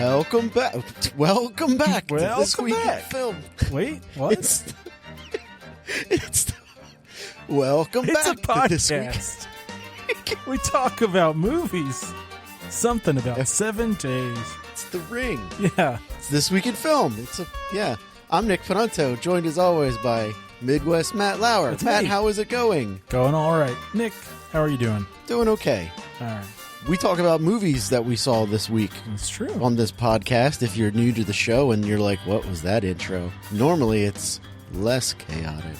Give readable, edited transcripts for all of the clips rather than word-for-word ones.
Welcome back. Welcome back to This Week in Film. Wait, what? Welcome It's back a podcast. to This Week. We talk about movies. Something about 7 days. It's The Ring. Yeah. It's This Week in Film. I'm Nick Panunto, joined as always by Midwest Matt Lauer. That's Matt, me. how is it going? Going all right. Nick, how are you doing? Doing okay. All right. We talk about movies that we saw this week That's true. on this podcast. If you're new to the show and you're like, what was that intro? Normally it's less chaotic.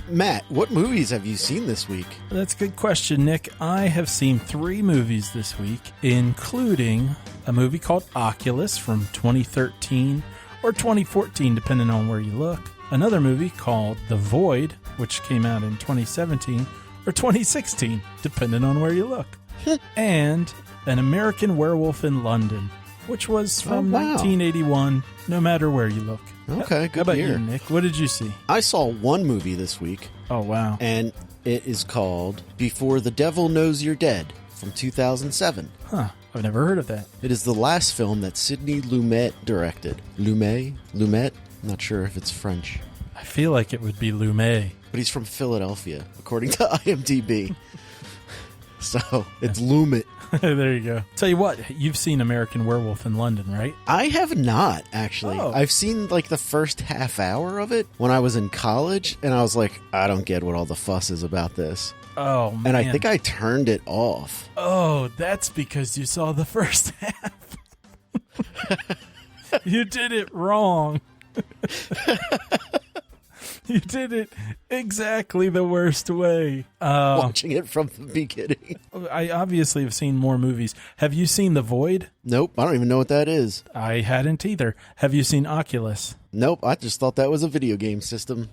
Matt, what movies have you seen this week? That's a good question, Nick. I have seen 3 movies this week, including a movie called Oculus from 2013 or 2014, depending on where you look. Another movie called The Void, which came out in 2017 or 2016, depending on where you look. And An American Werewolf in London, which was from 1981, no matter where you look. Okay, good How about year. you, Nick? What did you see? I saw one movie this week, Oh, wow. and it is called Before the Devil Knows You're Dead from 2007. Huh. I've never heard of that. It is the last film that Sidney Lumet directed. Lumet? Not sure if it's French. I feel like it would be Lumet. But he's from Philadelphia, according to IMDb. So, it's Lumet. There you go. Tell you what, you've seen American Werewolf in London, right? I have not, actually. Oh. I've seen, like, the first half hour of it when I was in college, and I was like, I don't get what all the fuss is about this. Oh, man. And I think I turned it off. Oh, that's because you saw the first half. You did it wrong. You did it exactly the worst way. Watching it from the beginning. I obviously have seen more movies. Have you seen The Void? Nope, I don't even know what that is. I hadn't either. Have you seen Oculus? Nope, I just thought that was a video game system.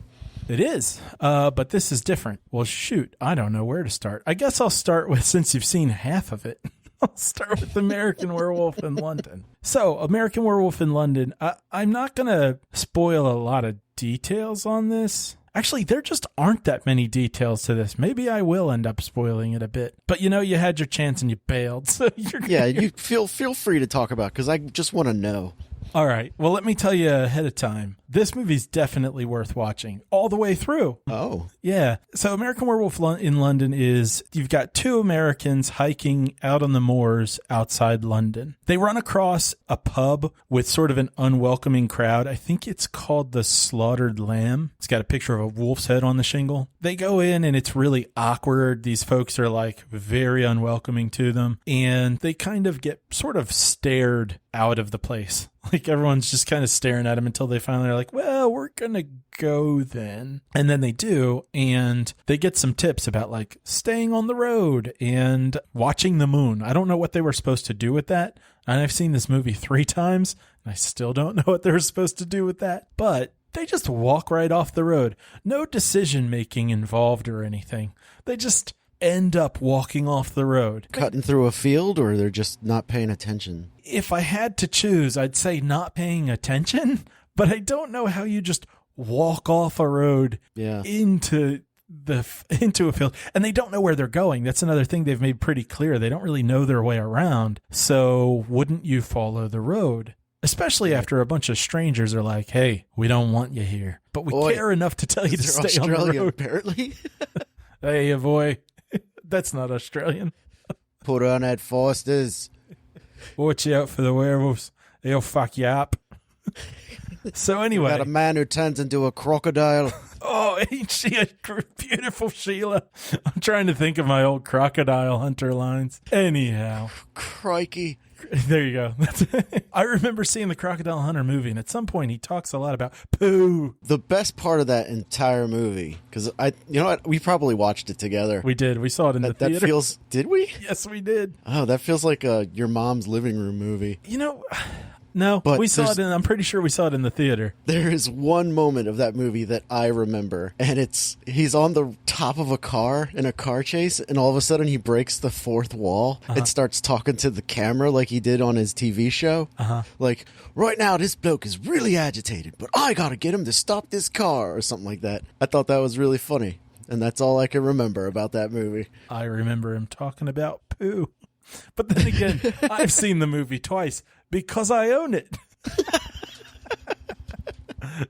It is, but this is different. Well, shoot, I don't know where to start. I guess I'll start with, since you've seen half of it, I'll start with American Werewolf in London. So, American Werewolf in London, I'm not going to spoil a lot of details on this. Actually, there just aren't that many details to this. Maybe I will end up spoiling it a bit. But you had your chance and you bailed. So You feel free to talk about it, because I just want to know. All right. Well, let me tell you ahead of time. This movie's definitely worth watching all the way through. Oh. Yeah. So American Werewolf in London is, you've got 2 Americans hiking out on the moors outside London. They run across a pub with sort of an unwelcoming crowd. I think it's called the Slaughtered Lamb. It's got a picture of a wolf's head on the shingle. They go in and it's really awkward. These folks are like very unwelcoming to them. And they kind of get sort of stared out of the place. Like everyone's just kind of staring at them until they finally are like, well, we're going to go then. And then they do. And they get some tips about like staying on the road and watching the moon. I don't know what they were supposed to do with that. And I've seen this movie 3 times. And I still don't know what they were supposed to do with that. But they just walk right off the road. No decision making involved or anything. They just end up walking off the road. Cutting through a field, or they're just not paying attention? If I had to choose, I'd say not paying attention, but I don't know how you just walk off a road into a field, and they don't know where they're going. That's another thing they've made pretty clear. They don't really know their way around. So wouldn't you follow the road? Especially after a bunch of strangers are like, hey, we don't want you here, but we care enough to tell you to stay on the road. Apparently. Hey, boy. That's not Australian. Put on that Foster's. Watch out for the werewolves. They'll fuck you up. So anyway. Got a man who turns into a crocodile. Oh, ain't she a beautiful Sheila? I'm trying to think of my old Crocodile Hunter lines. Anyhow. Crikey. There you go. I remember seeing the Crocodile Hunter movie, and at some point he talks a lot about poo. The best part of that entire movie, because you know what, we probably watched it together. We did. We saw it in the theater. That feels. Did we? Yes, we did. Oh, that feels like your mom's living room movie. No, but we saw it I'm pretty sure we saw it in the theater. There is one moment of that movie that I remember, and he's on the top of a car in a car chase, and all of a sudden he breaks the 4th wall and starts talking to the camera like he did on his TV show. Like, right now this bloke is really agitated, but I gotta get him to stop this car, or something like that. I thought that was really funny, and that's all I can remember about that movie. I remember him talking about poo. But then again, I've seen the movie twice. Because I own it.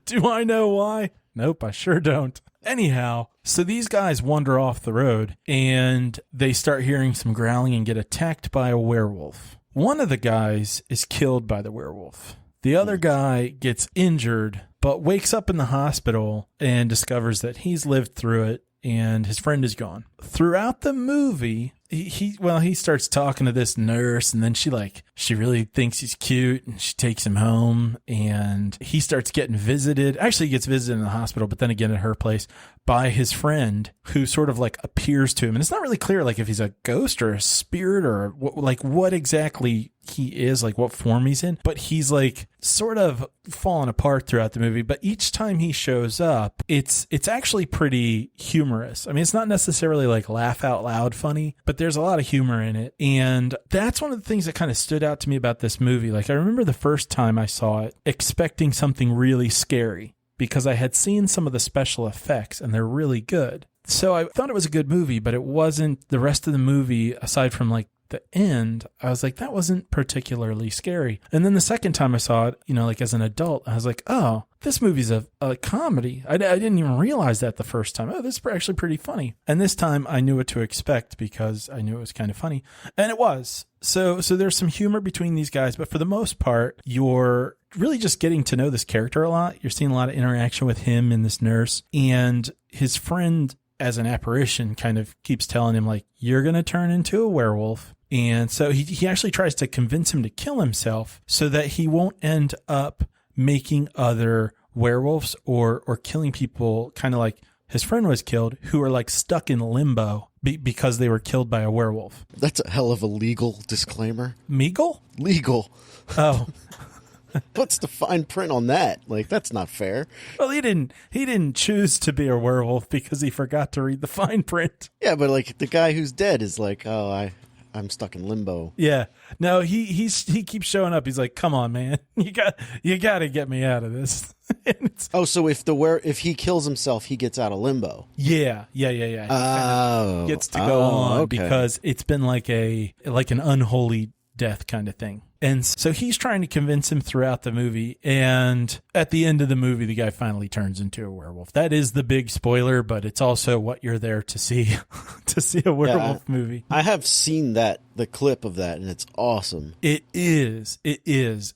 Do I know why? Nope, I sure don't. Anyhow, so these guys wander off the road and they start hearing some growling and get attacked by a werewolf. One of the guys is killed by the werewolf. The other guy gets injured, but wakes up in the hospital and discovers that he's lived through it and his friend is gone. Throughout the movie, he starts talking to this nurse, and then she really thinks he's cute, and she takes him home, and he starts getting visited. Actually, he gets visited in the hospital, but then again at her place by his friend, who sort of like appears to him. And it's not really clear like if he's a ghost or a spirit or what exactly he is, like what form he's in. But he's like sort of falling apart throughout the movie. But each time he shows up, it's actually pretty humorous. I mean, it's not necessarily like laugh out loud funny, but there's a lot of humor in it. And that's one of the things that kind of stood out to me about this movie. Like, I remember the first time I saw it expecting something really scary, because I had seen some of the special effects and they're really good. So I thought it was a good movie, but it wasn't. The rest of the movie, aside from like the end, I was like, that wasn't particularly scary. And then the second time I saw it, like as an adult, I was like, oh, this movie's a comedy. I didn't even realize that the first time. Oh, this is actually pretty funny. And this time I knew what to expect because I knew it was kind of funny. And it was. So there's some humor between these guys, but for the most part, you're really just getting to know this character a lot. You're seeing a lot of interaction with him and this nurse, and his friend as an apparition kind of keeps telling him like, you're going to turn into a werewolf. And so he actually tries to convince him to kill himself so that he won't end up making other werewolves or killing people kind of like his friend was killed, who are like stuck in limbo because they were killed by a werewolf. That's a hell of a legal disclaimer. Meagle? Legal. Oh. What's the fine print on that? Like, that's not fair. Well, he didn't choose to be a werewolf because he forgot to read the fine print. Yeah, but like the guy who's dead is like, oh, I'm stuck in limbo. Yeah. No, he keeps showing up. He's like, come on, man. You got to get me out of this. So if he kills himself, he gets out of limbo. Yeah. Oh. Gets to go on okay. because it's been like an unholy death kind of thing. And so he's trying to convince him throughout the movie. And at the end of the movie, the guy finally turns into a werewolf. That is the big spoiler, but it's also what you're there to see, to see a werewolf movie. I have seen the clip of that, and it's awesome. It is.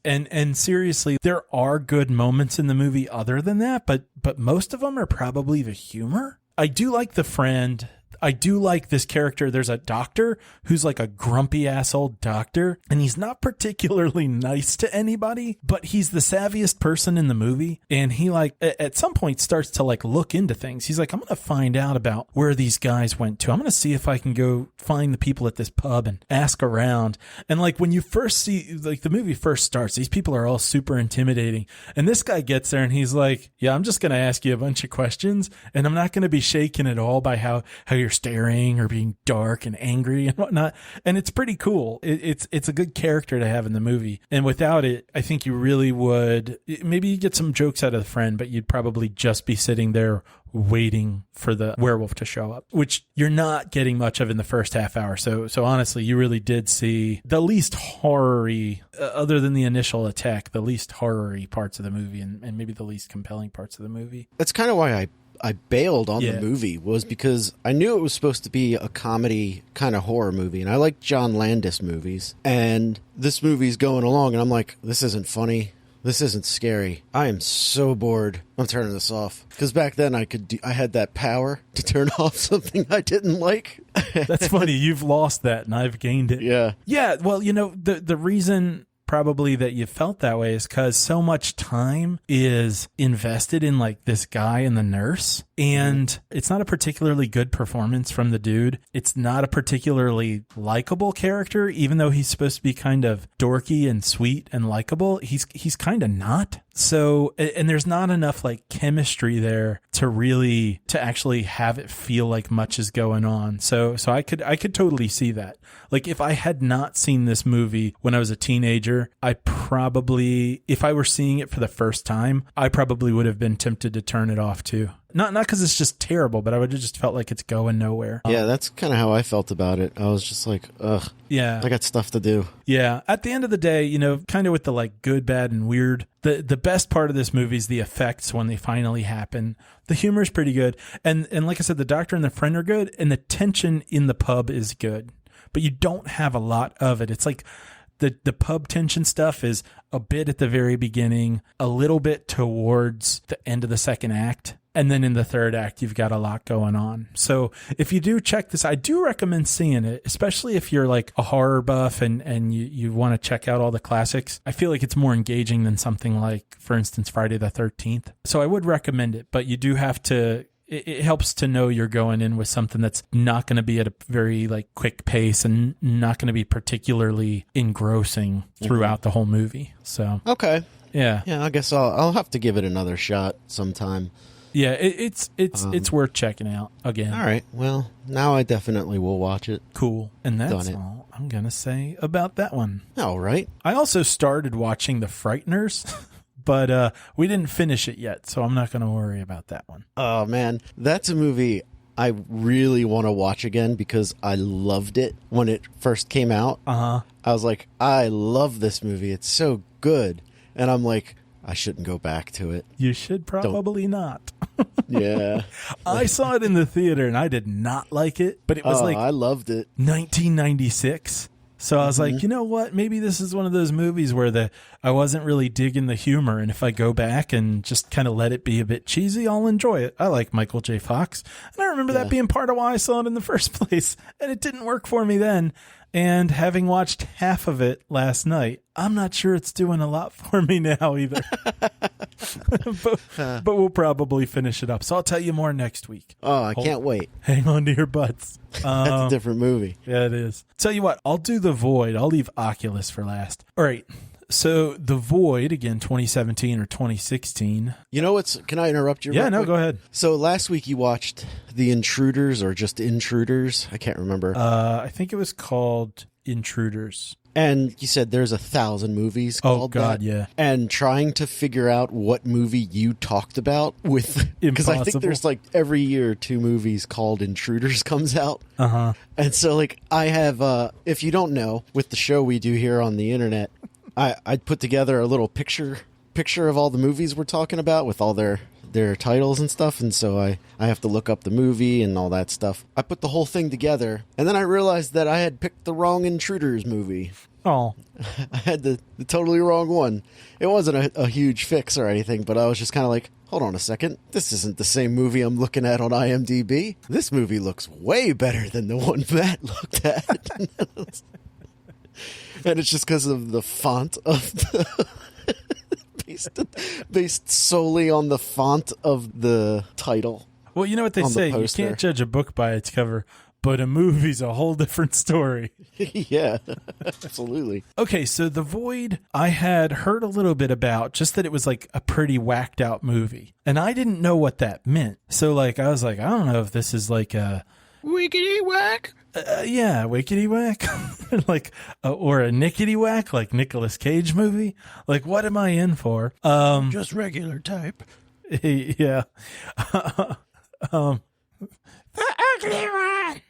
And seriously, there are good moments in the movie other than that, but most of them are probably the humor. I do like the friend. I do like this character. There's a doctor who's like a grumpy ass old doctor, and he's not particularly nice to anybody, but he's the savviest person in the movie. And he like at some point starts to like look into things. He's like, I'm going to find out about where these guys went to. I'm going to see if I can go find the people at this pub and ask around. And like when you first see, like the movie first starts, these people are all super intimidating. And this guy gets there and he's like, yeah, I'm just going to ask you a bunch of questions, and I'm not going to be shaken at all by how you're staring or being dark and angry and whatnot. And it's pretty cool. It's a good character to have in the movie. And without it, I think you really would, maybe you get some jokes out of the friend, but you'd probably just be sitting there waiting for the werewolf to show up, which you're not getting much of in the first half hour. So honestly, you really did see the least horror-y, other than the initial attack, the least horror-y parts of the movie and maybe the least compelling parts of the movie. That's kind of why I bailed on the movie, was because I knew it was supposed to be a comedy kind of horror movie, and I like John Landis movies, and this movie's going along and I'm like, this isn't funny, this isn't scary, I am so bored, I'm turning this off. Because back then I had that power to turn off something I didn't like. That's funny, you've lost that and I've gained it. Yeah, well, the reason probably that you felt that way is because so much time is invested in like this guy and the nurse, and it's not a particularly good performance from the dude. It's not a particularly likable character, even though he's supposed to be kind of dorky and sweet and likable. He's kind of not. So, and there's not enough like chemistry there to actually have it feel like much is going on. So I could totally see that. Like if I had not seen this movie when I was a teenager, if I were seeing it for the first time, I probably would have been tempted to turn it off too. Not because it's just terrible, but I would have just felt like it's going nowhere. Yeah, that's kind of how I felt about it. I was just like, ugh. Yeah. I got stuff to do. Yeah. At the end of the day, you know, kind of with the like good, bad, and weird, the best part of this movie is the effects when they finally happen. The humor is pretty good. And like I said, the doctor and the friend are good, and the tension in the pub is good. But you don't have a lot of it. It's like the pub tension stuff is a bit at the very beginning, a little bit towards the end of the second act. And then in the third act, you've got a lot going on. So if you do check this, I do recommend seeing it, especially if you're like a horror buff and you want to check out all the classics. I feel like it's more engaging than something like, for instance, Friday the 13th. So I would recommend it, but you do have to, it helps to know you're going in with something that's not going to be at a very like quick pace and not going to be particularly engrossing throughout the whole movie. So, okay. Yeah. Yeah, I guess I'll have to give it another shot sometime. Yeah, it's worth checking out again. All right. Well, now I definitely will watch it. Cool. And that's all I'm going to say about that one. All right. I also started watching The Frighteners, but we didn't finish it yet, so I'm not going to worry about that one. Oh, man. That's a movie I really want to watch again because I loved it when it first came out. Uh-huh. I was like, I love this movie. It's so good. And I'm like, I shouldn't go back to it. You should probably not. Yeah. I saw it in the theater and I did not like it, but it was I loved it. 1996. So I was like, you know what? Maybe this is one of those movies where I wasn't really digging the humor. And if I go back and just kind of let it be a bit cheesy, I'll enjoy it. I like Michael J. Fox. And I remember that being part of why I saw it in the first place. And it didn't work for me then. And having watched half of it last night, I'm not sure it's doing a lot for me now either. but we'll probably finish it up. So I'll tell you more next week. Oh, I can't wait. Hang on to your butts. That's a different movie. Yeah, it is. Tell you what, I'll do The Void. I'll leave Oculus for last. All right. So The Void, again, 2017 or 2016. You know what's... Can I interrupt you? Yeah, no, go ahead. So last week you watched The Intruders or just Intruders? I can't remember. I think it was called Intruders. And you said there's 1,000 movies called that. Yeah. And trying to figure out what movie you talked about with... Because I think there's like every year 2 movies called Intruders comes out. Uh-huh. And so like I have... if you don't know, with the show we do here on the internet... I put together a little picture of all the movies we're talking about with all their titles and stuff, and so I have to look up the movie and all that stuff. I put the whole thing together, and then I realized that I had picked the wrong Intruders movie. Oh. I had the totally wrong one. It wasn't a huge fix or anything, but I was just kind of like, hold on a second. This isn't the same movie I'm looking at on IMDb. This movie looks way better than the one Matt looked at. And it's just because of the font of the... based solely on the font of the title. Well, you know what they say, you can't judge a book by its cover, but a movie's a whole different story. Yeah, absolutely. Okay, so The Void, I had heard a little bit about, just that it was like a pretty whacked out movie. And I didn't know what that meant. So like, I was like, I don't know if this is like a... Wickety whack? Yeah, wickety whack, like, or a nickety whack, like Nicolas Cage movie. Like, what am I in for? Just regular type. Yeah. The ugly one.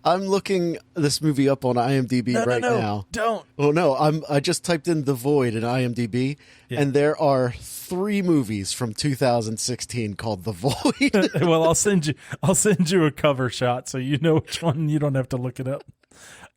I'm looking this movie up on IMDb now. Don't. Oh no, I just typed in The Void in IMDb, and there are 3 movies from 2016 called The Void. Well, I'll send you a cover shot so you know which one. You don't have to look it up.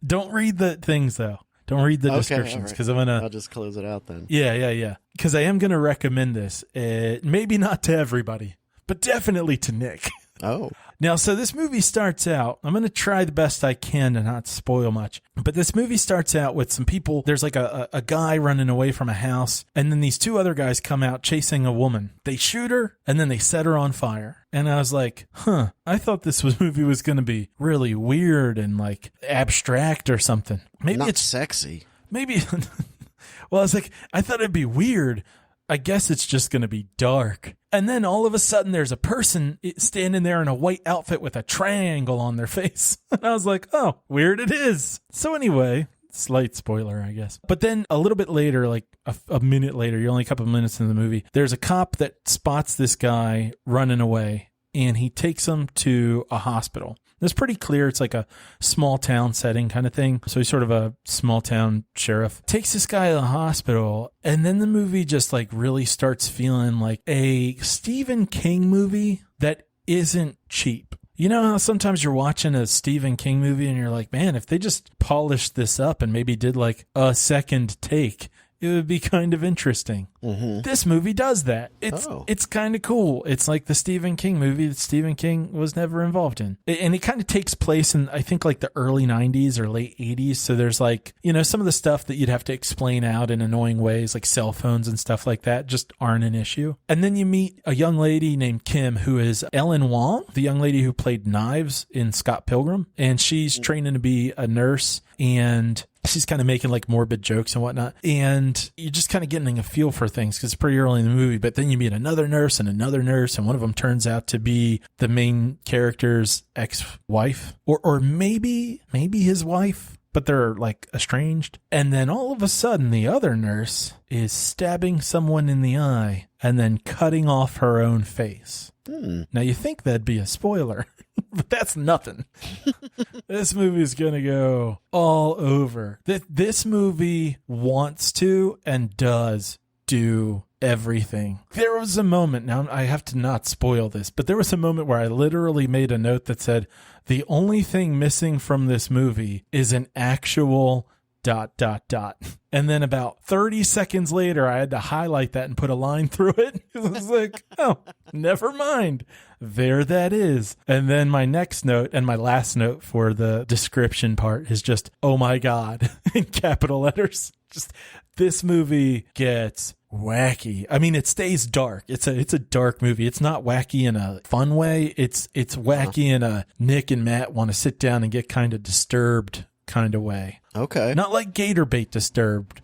Don't read the things though. Don't read the descriptions because I'll just close it out then. Yeah. Because I am gonna recommend this. Maybe not to everybody, but definitely to Nick. Oh. Now, so this movie starts out, I'm going to try the best I can to not spoil much, but this movie starts out with some people, there's like a guy running away from a house, and then these 2 other guys come out chasing a woman. They shoot her, and then they set her on fire. And I was like, I thought this movie was going to be really weird and like abstract or something. Maybe not it's sexy. Maybe, well, I was like, I thought it'd be weird. I guess it's just going to be dark. And then all of a sudden there's a person standing there in a white outfit with a triangle on their face. And I was like, oh, weird it is. So anyway, Slight spoiler, I guess. But then a little bit later, like a minute later, you're only a couple of minutes in the movie, there's a cop that spots this guy running away, and he takes him to a hospital. It's pretty clear it's like a small town setting kind of thing. So he's sort of a small town sheriff. Takes this guy to the hospital, and then the movie just like really starts feeling like a Stephen King movie that isn't cheap. You know how sometimes you're watching a Stephen King movie and you're like, man, if they just polished this up and maybe did like a second take, it would be kind of interesting. Mm-hmm. This movie does that. It's kind of cool. It's like the Stephen King movie that Stephen King was never involved in. And it kind of takes place in, I think, like the early 90s or late 80s. So there's like, you know, some of the stuff that you'd have to explain out in annoying ways, like cell phones and stuff like that, just aren't an issue. And then you meet a young lady named Kim, who is Ellen Wong, the young lady who played Knives in Scott Pilgrim. And she's training to be a nurse, and she's kind of making like morbid jokes and whatnot. And you're just kind of getting a feel for things because it's pretty early in the movie. But then you meet another nurse. And one of them turns out to be the main character's ex-wife, or maybe his wife, but they're like estranged. And then all of a sudden, the other nurse is stabbing someone in the eye and then cutting off her own face. Now, you think that'd be a spoiler, but that's nothing. This movie is going to go all over. This movie wants to and does do everything. There was a moment, now I have to not spoil this, but there was a moment where I literally made a note that said, the only thing missing from this movie is an actual ... And then about 30 seconds later, I had to highlight that and put a line through it. I was like, oh, never mind. There that is. And then my next note and my last note for the description part is just, oh my God, in capital letters. Just, this movie gets wacky. I mean, it stays dark. It's a dark movie. It's not wacky in a fun way. It's wacky in a Nick and Matt want to sit down and get kind of disturbed kind of way. Okay. Not like Gator Bait Disturbed,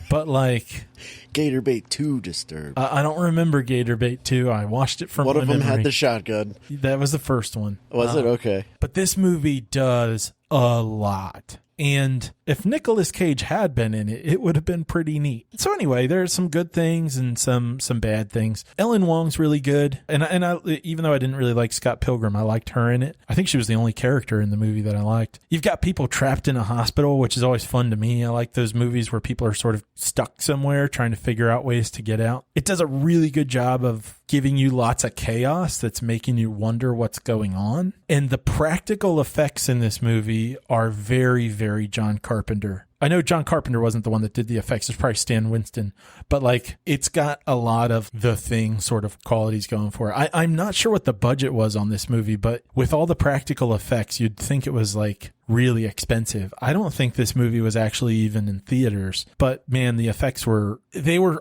but like Gator Bait 2 Disturbed. I don't remember Gator Bait 2. I watched it from One my of them memory. had the shotgun. That was the first one. Was it? Okay. But this movie does a lot. And if Nicolas Cage had been in it, it would have been pretty neat. So anyway, there's some good things and some bad things. Ellen Wong's really good. And I, even though I didn't really like Scott Pilgrim, I liked her in it. I think she was the only character in the movie that I liked. You've got people trapped in a hospital, which is always fun to me. I like those movies where people are sort of stuck somewhere trying to figure out ways to get out. It does a really good job of giving you lots of chaos that's making you wonder what's going on. And the practical effects in this movie are very, very John Carpenter. I know John Carpenter wasn't the one that did the effects. It's probably Stan Winston. But like, it's got a lot of The Thing sort of qualities going for it. I'm not sure what the budget was on this movie, but with all the practical effects, you'd think it was like really expensive. I don't think this movie was actually even in theaters, but man, the effects were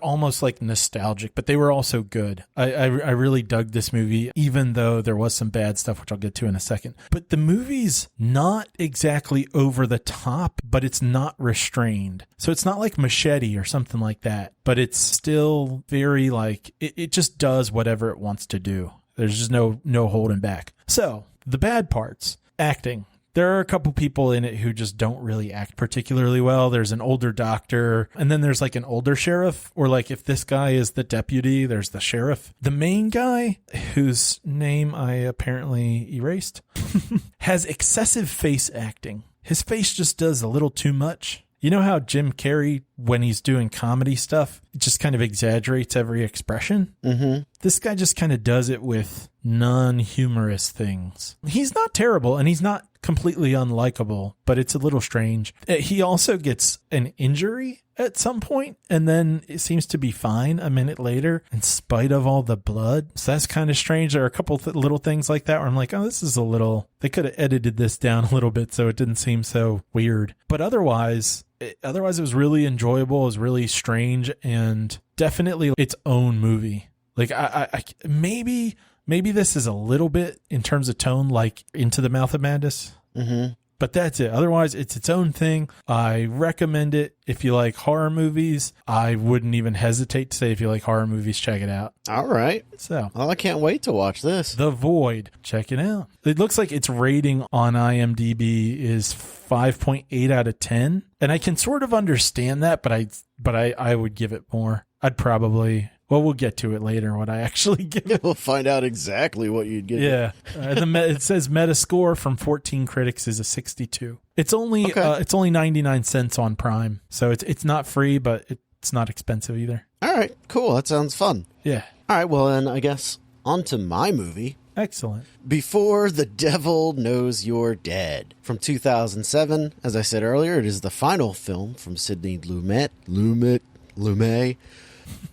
almost like nostalgic, but they were also good. I really dug this movie, even though there was some bad stuff, which I'll get to in a second. But the movie's not exactly over the top, but it's not restrained. So it's not like Machete or something like that, but it's still very like, it just does whatever it wants to do. There's just no holding back. So the bad parts, acting. There are a couple people in it who just don't really act particularly well. There's an older doctor, and then there's like an older sheriff, or like if this guy is the deputy, there's the sheriff. The main guy, whose name I apparently erased, has excessive face acting. His face just does a little too much. You know how Jim Carrey, when he's doing comedy stuff, just kind of exaggerates every expression? Mm-hmm. This guy just kind of does it with non-humorous things. He's not terrible, and he's not completely unlikable, but it's a little strange. He also gets an injury at some point, and then it seems to be fine a minute later in spite of all the blood. So that's kind of strange. There are a couple little things like that where I'm like, oh, this is a little, they could have edited this down a little bit so it didn't seem so weird. But otherwise it was really enjoyable. It was really strange, and definitely its own movie. Like I maybe this is a little bit in terms of tone like Into the Mouth of Madness. Mm-hmm. But that's it. Otherwise, it's its own thing. I recommend it. If you like horror movies, I wouldn't even hesitate to say if you like horror movies, check it out. All right. So, well, I can't wait to watch this. The Void. Check it out. It looks like its rating on IMDb is 5.8 out of 10. And I can sort of understand that, but I would give it more. I'd probably... Well, we'll get to it later, what I actually give it. We'll find out exactly what you'd give it. Yeah. It says Metascore from 14 critics is a 62. It's only 99 cents on Prime. So it's not free, but it's not expensive either. All right, cool. That sounds fun. Yeah. All right, well, then I guess on to my movie. Excellent. Before the Devil Knows You're Dead. From 2007, as I said earlier, it is the final film from Sidney Lumet.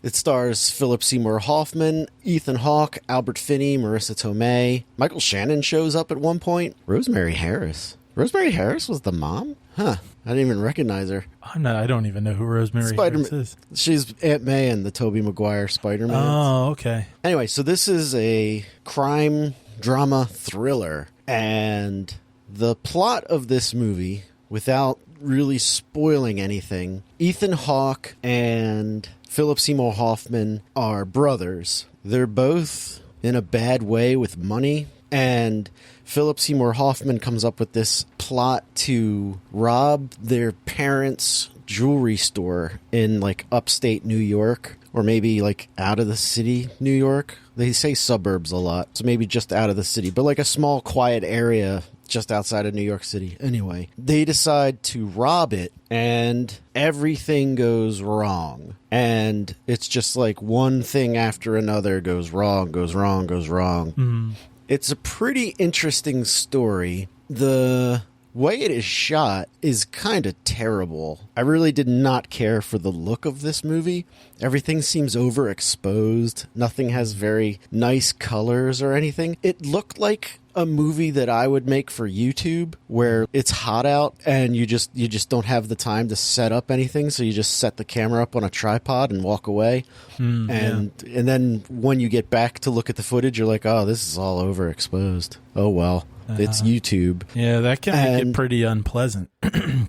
It stars Philip Seymour Hoffman, Ethan Hawke, Albert Finney, Marissa Tomei. Michael Shannon shows up at one point. Rosemary Harris. Rosemary Harris was the mom? Huh. I didn't even recognize her. I don't even know who Rosemary Harris is. She's Aunt May in the Tobey Maguire Spider-Man. Oh, okay. Anyway, so this is a crime drama thriller. And the plot of this movie, without really spoiling anything, Ethan Hawke and Philip Seymour Hoffman are brothers. They're both in a bad way with money, and Philip Seymour Hoffman comes up with this plot to rob their parents' jewelry store in like upstate New York, or maybe like out of the city New York. They say suburbs a lot, so maybe just out of the city, but like a small quiet area just outside of New York City. Anyway, they decide to rob it, and everything goes wrong. And it's just like one thing after another goes wrong. Mm-hmm. It's a pretty interesting story. The way it is shot is kind of terrible. I really did not care for the look of this movie. Everything seems overexposed. Nothing has very nice colors or anything. It looked like a movie that I would make for YouTube, where it's hot out and you just don't have the time to set up anything, so you just set the camera up on a tripod and walk away. And then when you get back to look at the footage, you're like, oh, this is all overexposed. Oh well, it's YouTube. Yeah, that can make it pretty unpleasant.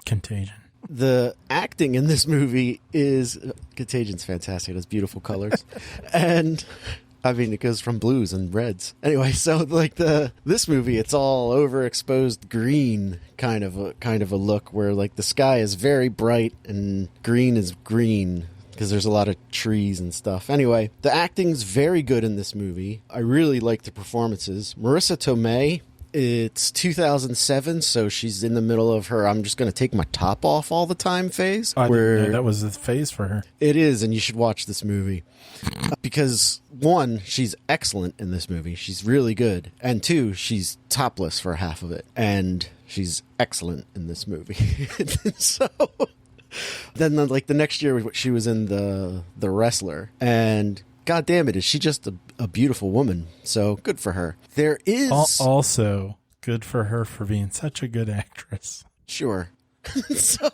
Contagion. The acting in this movie is... Contagion's fantastic. It has beautiful colors. And... I mean, it goes from blues and reds. Anyway, so like this movie, it's all overexposed green kind of a look, where like the sky is very bright and green is green because there's a lot of trees and stuff. Anyway, the acting's very good in this movie. I really like the performances. Marissa Tomei. It's 2007, so she's in the middle of her I'm just going to take my top off all the time phase. I didn't know that was the phase for her. It is, and you should watch this movie. Because, one, she's excellent in this movie. She's really good. And two, she's topless for half of it. And she's excellent in this movie. So... Then, like, the next year, she was in The Wrestler. And... God damn it, is she just a beautiful woman. So good for her. There is... Also, good for her for being such a good actress. Sure. So...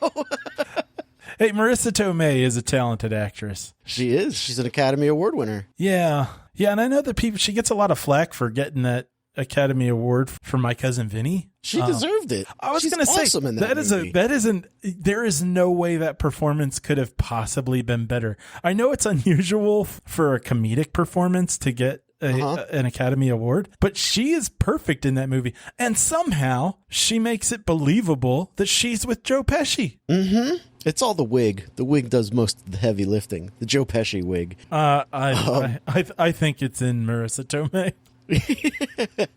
Hey, Marissa Tomei is a talented actress. She is. She's an Academy Award winner. Yeah. Yeah, and I know that she gets a lot of flack for getting that Academy Award for My Cousin Vinny. She deserved it. I was going to say, in there is no way that performance could have possibly been better. I know it's unusual for a comedic performance to get an Academy Award, but she is perfect in that movie. And somehow she makes it believable that she's with Joe Pesci. Mm-hmm. It's all the wig. The wig does most of the heavy lifting. The Joe Pesci wig. I think it's in Marissa Tomei.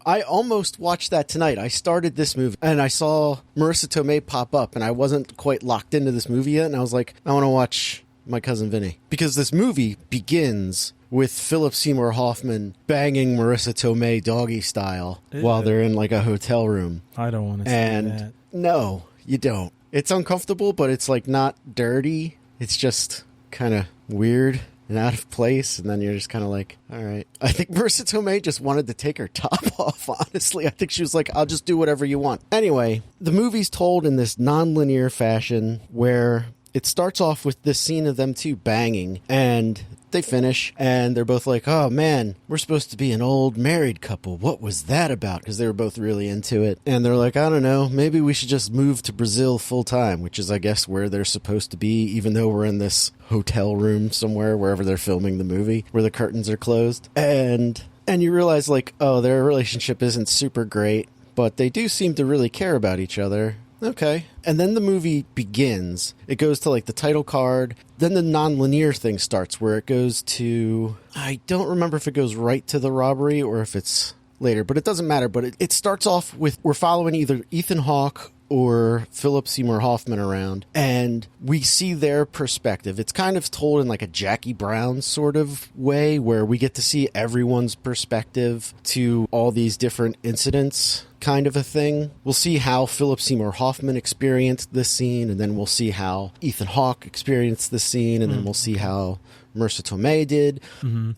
I almost watched that tonight. I started this movie and I saw Marissa Tomei pop up, and I wasn't quite locked into this movie yet, and I was like, I want to watch My Cousin Vinny. Because this movie begins with Philip Seymour Hoffman banging Marissa Tomei doggy style while they're in like a hotel room. I don't want to see that. No, you don't. It's uncomfortable, but it's like not dirty. It's just kind of weird and out of place, and then you're just kind of like, all right. I think Marissa Tomei just wanted to take her top off, honestly. I think she was like, I'll just do whatever you want. Anyway, the movie's told in this non-linear fashion where it starts off with this scene of them two banging, and they finish, and they're both like, oh man, we're supposed to be an old married couple. What was that about? Because they were both really into it. And they're like, I don't know, maybe we should just move to Brazil full time, which is, I guess, where they're supposed to be, even though we're in this hotel room somewhere, wherever they're filming the movie, where the curtains are closed. And you realize, like, oh, their relationship isn't super great, but they do seem to really care about each other. Okay. And then the movie begins. It goes to like the title card. Then the non-linear thing starts where it goes to, I don't remember if it goes right to the robbery or if it's later, but it doesn't matter. But it starts off with, we're following either Ethan Hawke or Philip Seymour Hoffman around, and we see their perspective. It's kind of told in like a Jackie Brown sort of way, where we get to see everyone's perspective to all these different incidents, kind of a thing. We'll see how Philip Seymour Hoffman experienced this scene, and then we'll see how Ethan Hawke experienced this scene, and then we'll see how Marissa Tomei did.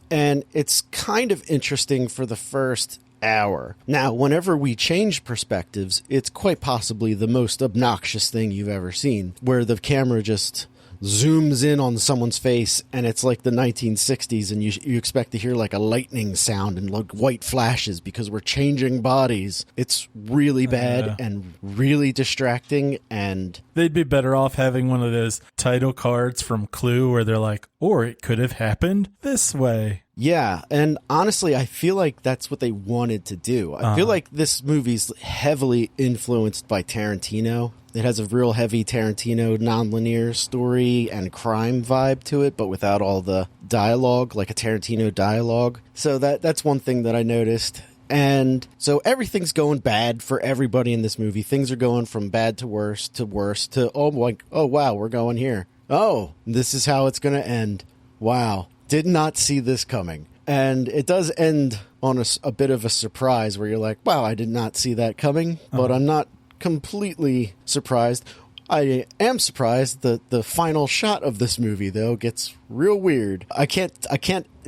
And it's kind of interesting for the first hour. Now, whenever we change perspectives, it's quite possibly the most obnoxious thing you've ever seen, where the camera just zooms in on someone's face and it's like the 1960s, and you expect to hear like a lightning sound and like white flashes because we're changing bodies. It's really bad and really distracting, and they'd be better off having one of those title cards from Clue where they're like, or it could have happened this way. Yeah, and honestly, I feel like that's what they wanted to do. I feel like this movie's heavily influenced by Tarantino. It has a real heavy Tarantino nonlinear story and crime vibe to it, but without all the dialogue, like a Tarantino dialogue. So that's one thing that I noticed. And so everything's going bad for everybody in this movie. Things are going from bad to worse to, oh wow, we're going here. Oh, this is how it's going to end. Wow. Did not see this coming. And it does end on a bit of a surprise where you're like, wow, I did not see that coming, but I'm not completely surprised. I am surprised that the final shot of this movie, though, gets real weird. I can't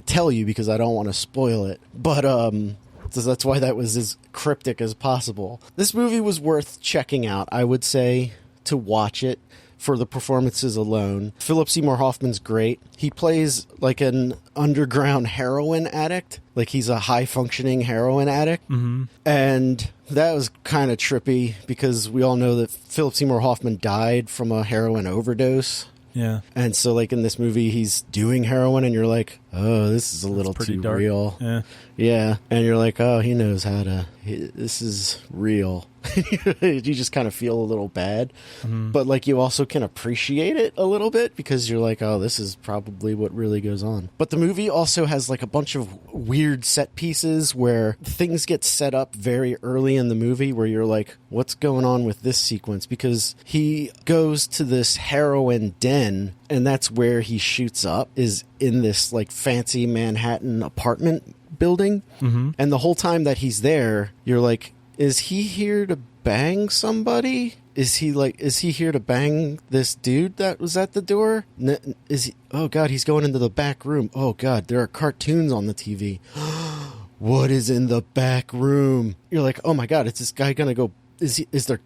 tell you because I don't want to spoil it, but so that's why that was as cryptic as possible. This movie was worth checking out, I would say, to watch it for the performances alone. Philip Seymour Hoffman's great. He plays like an underground heroin addict. Like he's a high-functioning heroin addict. And that was kind of trippy because we all know that Philip Seymour Hoffman died from a heroin overdose. Yeah. And so like in this movie, he's doing heroin and you're like, oh, this is a little too dark. Real. Yeah. Yeah. And you're like, oh, he knows how to, this is real. You just kind of feel a little bad, but like you also can appreciate it a little bit because you're like, oh, this is probably what really goes on. But the movie also has like a bunch of weird set pieces where things get set up very early in the movie where you're like, what's going on with this sequence? Because he goes to this heroin den and that's where he shoots up, is in this like fancy Manhattan apartment building. And the whole time that he's there, you're like, is he here to bang somebody? Is he here to bang this dude that was at the door? Is he? Oh God, he's going into the back room. Oh God, there are cartoons on the TV. What is in the back room? You're like, oh my God, is this guy gonna go?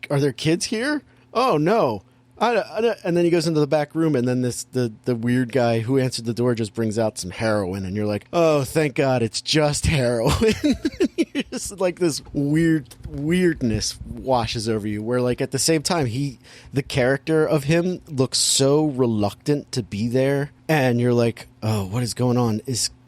Are there kids here? Oh no. And then he goes into the back room, and then the weird guy who answered the door just brings out some heroin, and you're like, oh, thank God, it's just heroin. You're just like this weirdness washes over you, where like at the same time, the character of him looks so reluctant to be there, and you're like, oh, what is going on?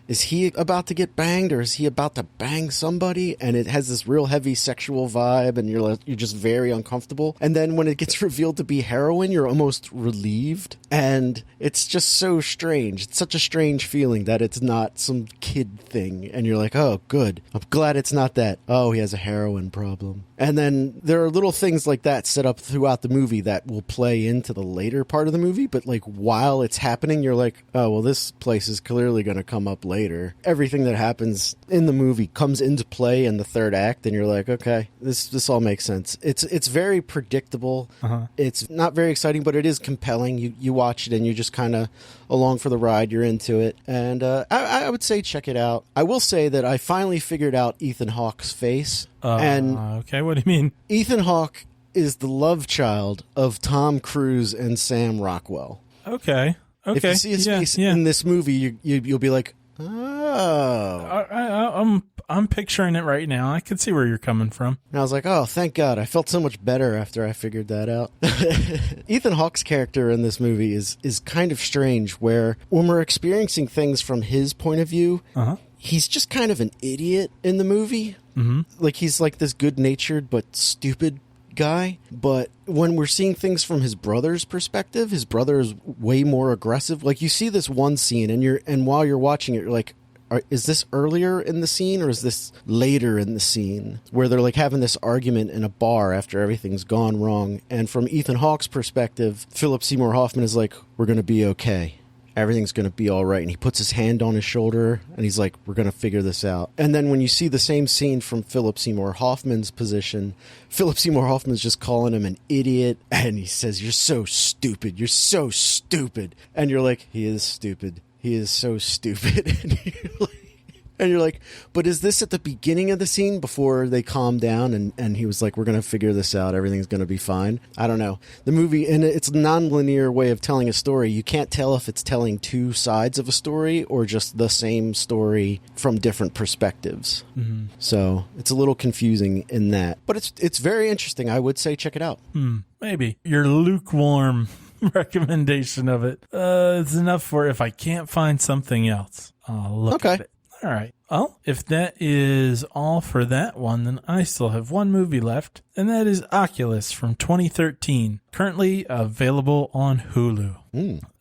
Is he about to get banged, or is he about to bang somebody? And it has this real heavy sexual vibe, and you're just very uncomfortable. And then when it gets revealed to be heroin, you're almost relieved. And it's just so strange. It's such a strange feeling that it's not some kid thing. And you're like, oh, good. I'm glad it's not that. Oh, he has a heroin problem. And then there are little things like that set up throughout the movie that will play into the later part of the movie. But like while it's happening, you're like, oh, well, this place is clearly going to come up later. Everything that happens in the movie comes into play in the third act. And you're like, okay, this all makes sense. It's very predictable. It's not very exciting, but it is compelling. You watch it and you're just kind of along for the ride. You're into it. And I would say check it out. I will say that I finally figured out Ethan Hawke's face. Okay, what do you mean? Ethan Hawke is the love child of Tom Cruise and Sam Rockwell. Okay. Okay. If you see his face in this movie, you'll be like, oh. I'm picturing it right now. I can see where you're coming from. And I was like, oh, thank God. I felt so much better after I figured that out. Ethan Hawke's character in this movie is kind of strange, where when we're experiencing things from his point of view, he's just kind of an idiot in the movie. Mm-hmm. Like, he's like this good-natured but stupid guy. But when we're seeing things from his brother's perspective, his brother is way more aggressive. Like, you see this one scene, and while you're watching it, you're like, is this earlier in the scene or is this later in the scene, where they're like having this argument in a bar after everything's gone wrong? And from Ethan Hawke's perspective, Philip Seymour Hoffman is like, we're going to be okay. Everything's going to be all right. And he puts his hand on his shoulder and he's like, we're going to figure this out. And then when you see the same scene from Philip Seymour Hoffman's position, Philip Seymour Hoffman's just calling him an idiot. And he says, you're so stupid. You're so stupid. And you're like, he is stupid. He is so stupid. And you're like, but is this at the beginning of the scene before they calm down? And he was like, we're going to figure this out. Everything's going to be fine. I don't know. The movie, in its non-linear way of telling a story, you can't tell if it's telling two sides of a story or just the same story from different perspectives. Mm-hmm. So it's a little confusing in that. But it's very interesting. I would say check it out. Maybe. Your lukewarm recommendation of it is enough for if I can't find something else, I'll look at it. All right. Well, if that is all for that one, then I still have one movie left, and that is Oculus from 2013, currently available on Hulu.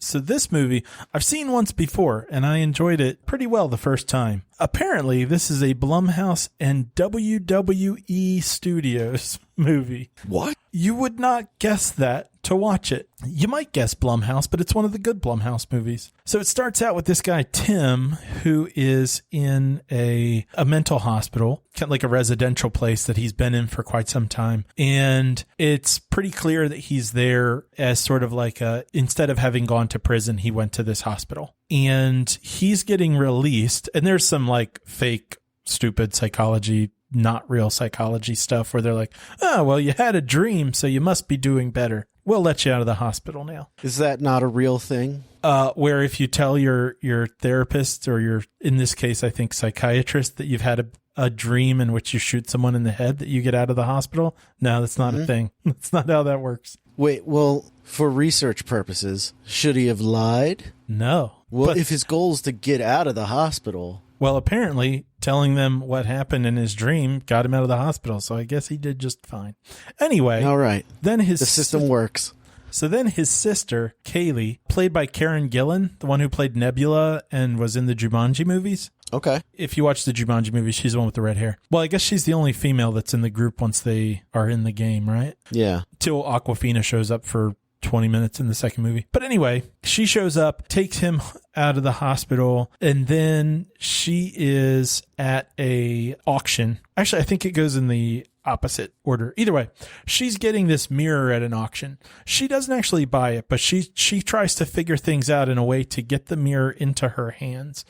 So this movie I've seen once before, and I enjoyed it pretty well the first time. Apparently, this is a Blumhouse and WWE Studios movie. What? You would not guess that to watch it. You might guess Blumhouse, but it's one of the good Blumhouse movies. So it starts out with this guy, Tim, who is in a mental hospital, kind of like a residential place that he's been in for quite some time. And it's pretty clear that he's there as sort of like instead of having gone to prison, he went to this hospital. And he's getting released. And there's some like fake, stupid psychology, not real psychology stuff where they're like, oh, well, you had a dream, so you must be doing better. We'll let you out of the hospital now. Is that not a real thing? Where if you tell your therapist or your, in this case, I think psychiatrist, that you've had a dream in which you shoot someone in the head, that you get out of the hospital? No, that's not a thing. That's not how that works. Wait, well, for research purposes, should he have lied? No. Well, if his goal is to get out of the hospital... Well, apparently telling them what happened in his dream got him out of the hospital, so I guess he did just fine. Anyway. All right. Then the system works. So then his sister, Kaylee, played by Karen Gillan, the one who played Nebula and was in the Jumanji movies. Okay. If you watch the Jumanji movies, she's the one with the red hair. Well, I guess she's the only female that's in the group once they are in the game, right? Yeah. Till Awkwafina shows up for 20 minutes in the second movie. But anyway, she shows up, takes him out of the hospital, and then she is at a auction. Actually, I think it goes in the opposite order. Either way, she's getting this mirror at an auction. She doesn't actually buy it, but she tries to figure things out in a way to get the mirror into her hands.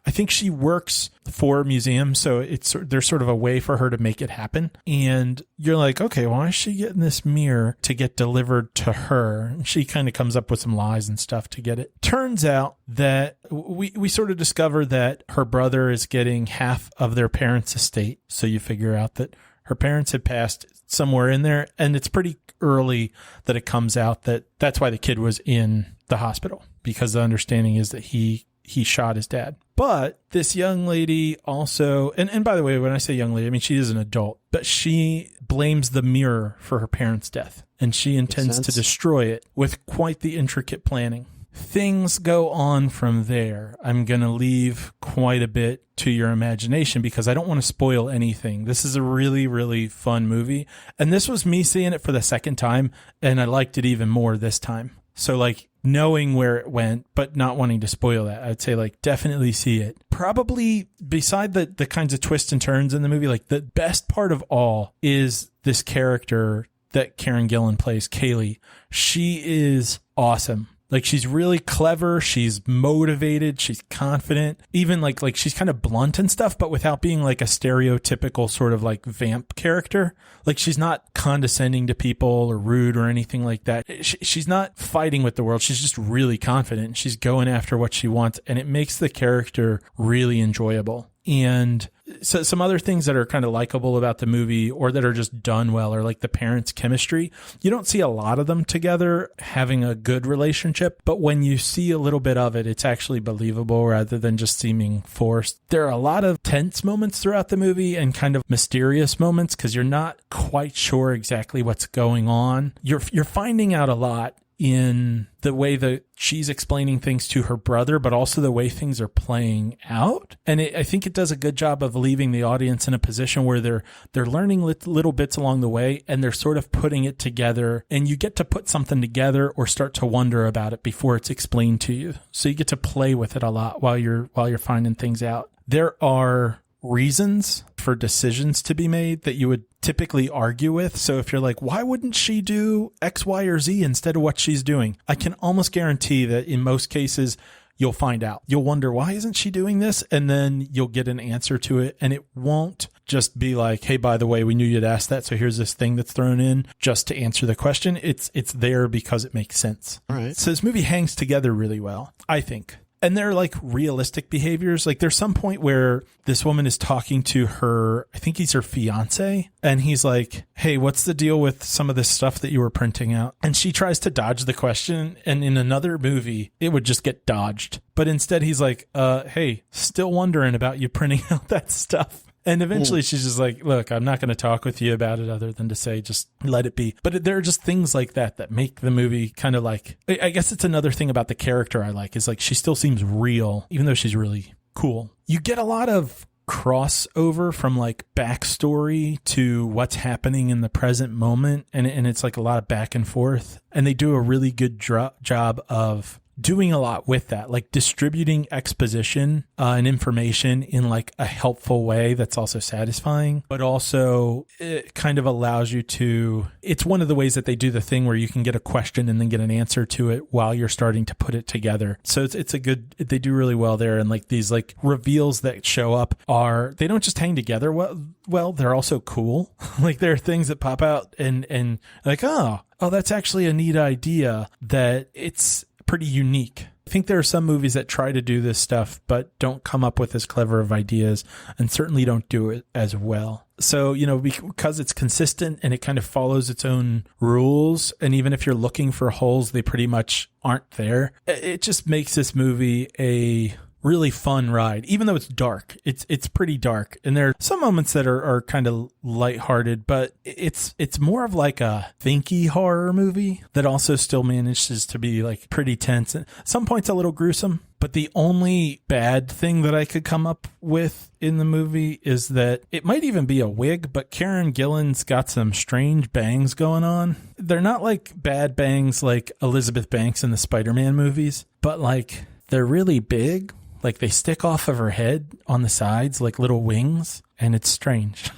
I think she works for a museum, so there's sort of a way for her to make it happen. And you're like, okay, why is she getting this mirror to get delivered to her? And she kind of comes up with some lies and stuff to get it. Turns out that we sort of discover that her brother is getting half of their parents' estate. So you figure out that her parents had passed somewhere in there, and it's pretty early that it comes out that that's why the kid was in the hospital, because the understanding is that he shot his dad. But this young lady also, and by the way, when I say young lady, I mean she is an adult, but she blames the mirror for her parents' death, and she intends to destroy it with quite the intricate planning. Things go on from there. I'm going to leave quite a bit to your imagination because I don't want to spoil anything. This is a really, really fun movie. And this was me seeing it for the second time, and I liked it even more this time. So like knowing where it went, but not wanting to spoil that, I'd say like definitely see it. Probably beside the kinds of twists and turns in the movie, like the best part of all is this character that Karen Gillan plays, Kaylee. She is awesome. Like, she's really clever, she's motivated, she's confident, even like she's kind of blunt and stuff, but without being like a stereotypical sort of like vamp character. Like, she's not condescending to people or rude or anything like that. She's not fighting with the world. She's just really confident. She's going after what she wants, and it makes the character really enjoyable. And so some other things that are kind of likable about the movie, or that are just done well, are like the parents' chemistry. You don't see a lot of them together having a good relationship, but when you see a little bit of it, it's actually believable rather than just seeming forced. There are a lot of tense moments throughout the movie and kind of mysterious moments because you're not quite sure exactly what's going on. You're finding out a lot in the way that she's explaining things to her brother, but also the way things are playing out. And I think it does a good job of leaving the audience in a position where they're learning little bits along the way, and they're sort of putting it together, and you get to put something together or start to wonder about it before it's explained to you. So you get to play with it a lot while you're finding things out. There are reasons for decisions to be made that you would typically argue with. So if you're like, why wouldn't she do X, Y, or Z instead of what she's doing? I can almost guarantee that in most cases, you'll find out. You'll wonder, why isn't she doing this? And then you'll get an answer to it. And it won't just be like, hey, by the way, we knew you'd ask that, so here's this thing that's thrown in just to answer the question. It's there because it makes sense. All right. So this movie hangs together really well, I think. And they're like realistic behaviors. Like, there's some point where this woman is talking to her, I think he's her fiance, and he's like, hey, what's the deal with some of this stuff that you were printing out? And she tries to dodge the question. And in another movie, it would just get dodged. But instead he's like, hey, still wondering about you printing out that stuff. And eventually she's just like, look, I'm not going to talk with you about it other than to say, just let it be. But there are just things like that make the movie kind of like, I guess it's another thing about the character I like, is like, she still seems real, even though she's really cool. You get a lot of crossover from like backstory to what's happening in the present moment. And it's like a lot of back and forth. And they do a really good job of doing a lot with that, like distributing exposition and information in like a helpful way that's also satisfying, but also it kind of allows you to, it's one of the ways that they do the thing where you can get a question and then get an answer to it while you're starting to put it together. So it's a good, they do really well there. And like these like reveals that show up they don't just hang together well, they're also cool. Like, there are things that pop out and like, oh, that's actually a neat idea, that it's pretty unique. I think there are some movies that try to do this stuff but don't come up with as clever of ideas, and certainly don't do it as well. So, you know, because it's consistent and it kind of follows its own rules, and even if you're looking for holes, they pretty much aren't there. It just makes this movie a really fun ride, even though it's dark. It's pretty dark, and there are some moments that are kind of lighthearted, but it's more of like a thinky horror movie that also still manages to be like pretty tense, and at some points a little gruesome. But the only bad thing that I could come up with in the movie is that it might even be a wig, but Karen Gillan's got some strange bangs going on. They're not like bad bangs like Elizabeth Banks in the Spider-Man movies, but like they're really big. Like, they stick off of her head on the sides like little wings, and it's strange.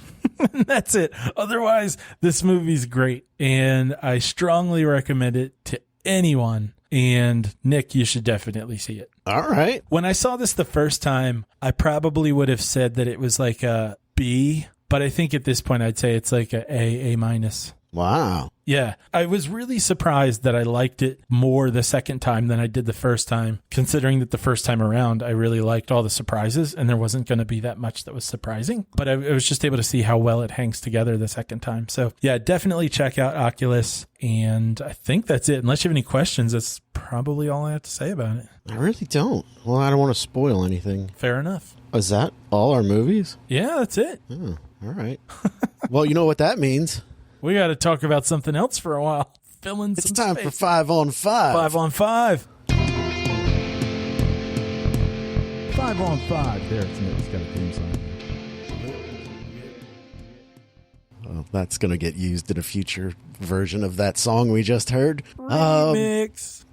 That's it. Otherwise, this movie's great, and I strongly recommend it to anyone. And Nick, you should definitely see it. All right. When I saw this the first time, I probably would have said that it was like a B, but I think at this point I'd say it's like A minus. Wow. Yeah. I was really surprised that I liked it more the second time than I did the first time, considering that the first time around, I really liked all the surprises and there wasn't going to be that much that was surprising. But I was just able to see how well it hangs together the second time. So yeah, definitely check out Oculus. And I think that's it. Unless you have any questions, that's probably all I have to say about it. I really don't. Well, I don't want to spoil anything. Fair enough. Is that all our movies? Yeah, that's it. Oh, all right. Well, you know what that means. We got to talk about something else for a while. Filling it's some time space. for 5 on 5. 5 on 5. 5 on 5. There, it's got a theme song. Well, that's going to get used in a future version of that song we just heard. Remix.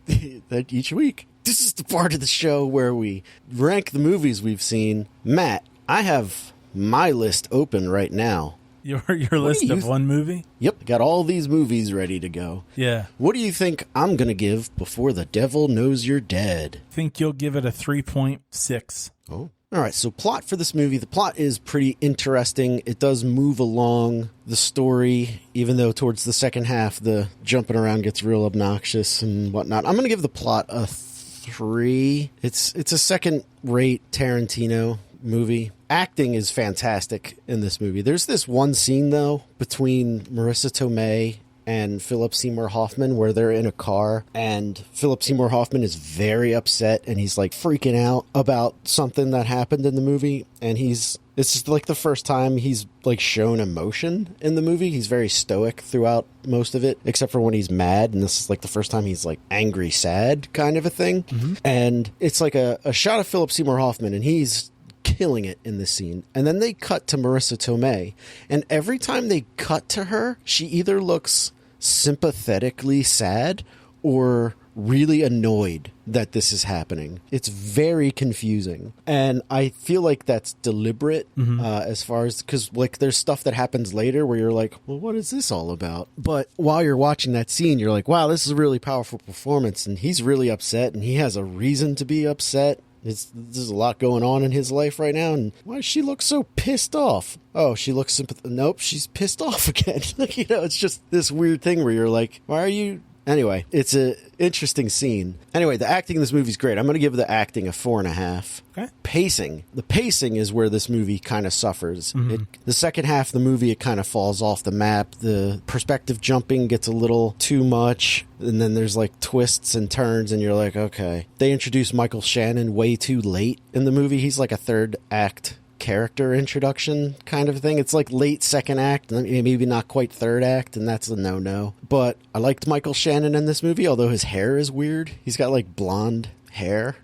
That each week. This is the part of the show where we rank the movies we've seen. Matt, I have my list open right now. Your list of one movie? Yep, got all these movies ready to go. Yeah. What do you think I'm going to give Before the Devil Knows You're Dead? I think you'll give it a 3.6. Oh. All right, so plot for this movie. The plot is pretty interesting. It does move along the story, even though towards the second half, the jumping around gets real obnoxious and whatnot. I'm going to give the plot a 3. It's a second-rate Tarantino movie. Acting is fantastic in this movie. There's this one scene, though, between Marissa Tomei and Philip Seymour Hoffman where they're in a car, and Philip Seymour Hoffman is very upset and he's like freaking out about something that happened in the movie, and it's just like the first time he's like shown emotion in the movie. He's very stoic throughout most of it, except for when he's mad, and this is like the first time he's like angry sad kind of a thing. Mm-hmm. And it's like a shot of Philip Seymour Hoffman, and he's killing it in this scene. And then they cut to Marissa Tomei, and every time they cut to her, she either looks sympathetically sad or really annoyed that this is happening. It's very confusing, and I feel like that's deliberate. As far as, because like there's stuff that happens later where you're like, well, what is this all about? But while you're watching that scene, you're like, wow, this is a really powerful performance, and he's really upset, and he has a reason to be upset. There's a lot going on in his life right now, and why does she look so pissed off? Oh, she looks nope, she's pissed off again. It's just this weird thing where you're like, why are you... Anyway, it's an interesting scene. Anyway, the acting in this movie is great. I'm going to give the acting a 4.5. Okay. Pacing. The pacing is where this movie kind of suffers. Mm-hmm. The second half of the movie, it kind of falls off the map. The perspective jumping gets a little too much, and then there's like twists and turns, and you're like, okay. They introduce Michael Shannon way too late in the movie. He's like a third act character introduction kind of thing. It's like late second act, maybe not quite third act, and that's a no-no. But I liked Michael Shannon in this movie, although his hair is weird. He's got like blonde hair.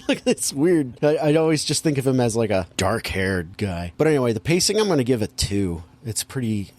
Like, it's weird. I'd always just think of him as like a dark-haired guy. But anyway, the pacing, I'm going to give it 2. It's pretty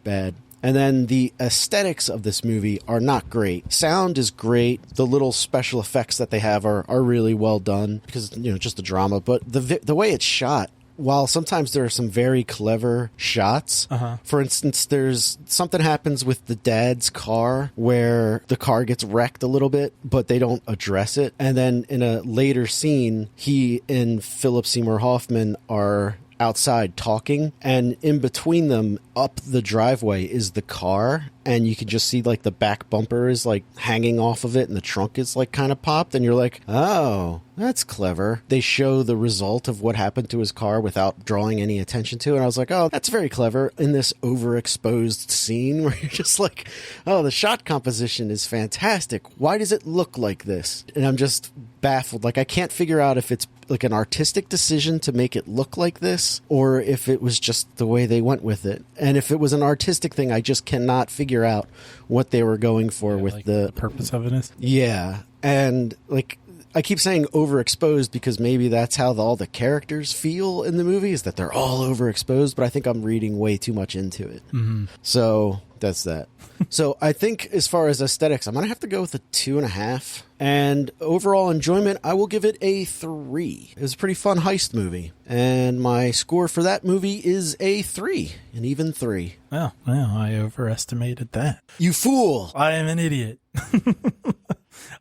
bad. And then the aesthetics of this movie are not great. Sound is great. The little special effects that they have are really well done because, just the drama. But the way it's shot, while sometimes there are some very clever shots, for instance, there's something happens with the dad's car where the car gets wrecked a little bit, but they don't address it. And then in a later scene, he and Philip Seymour Hoffman are outside talking, and in between them up the driveway is the car, and you can just see like the back bumper is like hanging off of it and the trunk is like kind of popped, and you're like, oh, that's clever. They show the result of what happened to his car without drawing any attention to it, and I was like, oh, that's very clever in this overexposed scene where you're just like, oh, the shot composition is fantastic. Why does it look like this? And I'm just baffled. Like, I can't figure out if it's like an artistic decision to make it look like this, or if it was just the way they went with it. And if it was an artistic thing, I just cannot figure out what they were going for with like the purpose of it is. Yeah. And like, I keep saying overexposed because maybe that's how all the characters feel in the movie, is that they're all overexposed, but I think I'm reading way too much into it. Mm-hmm. So that's that. So I think as far as aesthetics, I'm going to have to go with a 2.5. And overall enjoyment, I will give it a 3. It was a pretty fun heist movie. And my score for that movie is a 3, an even 3. Well, I overestimated that. You fool! I am an idiot.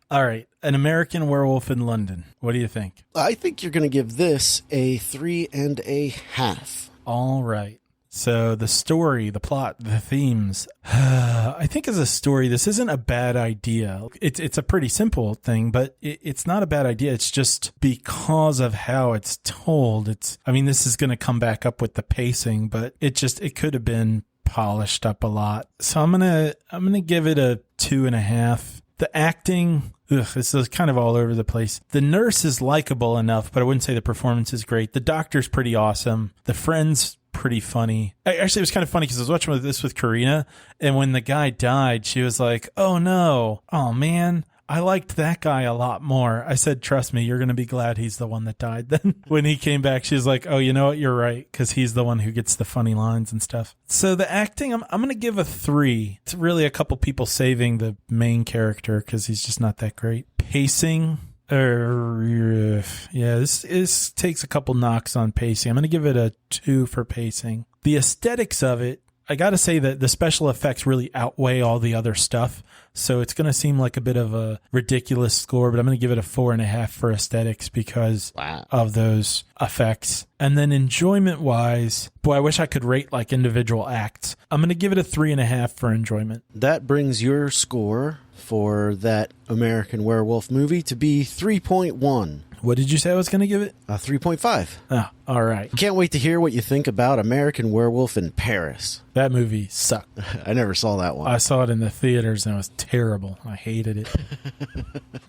All right. An American Werewolf in London. What do you think? I think you're going to give this a 3.5. All right. So the story, the plot, the themes, I think as a story, this isn't a bad idea. It's a pretty simple thing, but it's not a bad idea. It's just because of how it's told. This is going to come back up with the pacing, but it could have been polished up a lot. So I'm going to give it a 2.5. The acting, this is kind of all over the place. The nurse is likable enough, but I wouldn't say the performance is great. The doctor's pretty awesome. The friend's pretty funny. Actually, it was kind of funny because I was watching this with Karina, and when the guy died, she was like, oh no, oh man, I liked that guy a lot more. I said, trust me, you're going to be glad he's the one that died. Then when he came back, she was like, oh, you know what? You're right, because he's the one who gets the funny lines and stuff. So the acting, I'm going to give a 3. It's really a couple people saving the main character because he's just not that great. Pacing, this takes a couple knocks on pacing. I'm going to give it a 2 for pacing. The aesthetics of it, I got to say that the special effects really outweigh all the other stuff. So it's going to seem like a bit of a ridiculous score, but I'm going to give it a 4.5 for aesthetics because of those effects. And then enjoyment wise, boy, I wish I could rate like individual acts. I'm going to give it a 3.5 for enjoyment. That brings your score for that American Werewolf movie to be 3.1. What did you say I was going to give it? 3.5. Oh, all right. Can't wait to hear what you think about American Werewolf in Paris. That movie sucked. I never saw that one. I saw it in the theaters and it was terrible. I hated it.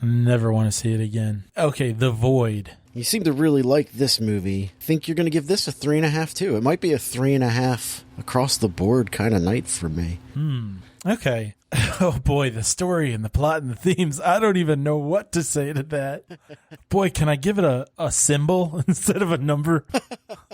Never want to see it again. Okay, The Void. You seem to really like this movie. Think you're going to give this a 3.5 too. It might be a 3.5 across the board kind of night for me. Okay. Oh boy, the story and the plot and the themes. I don't even know what to say to that. Boy, can I give it a symbol instead of a number?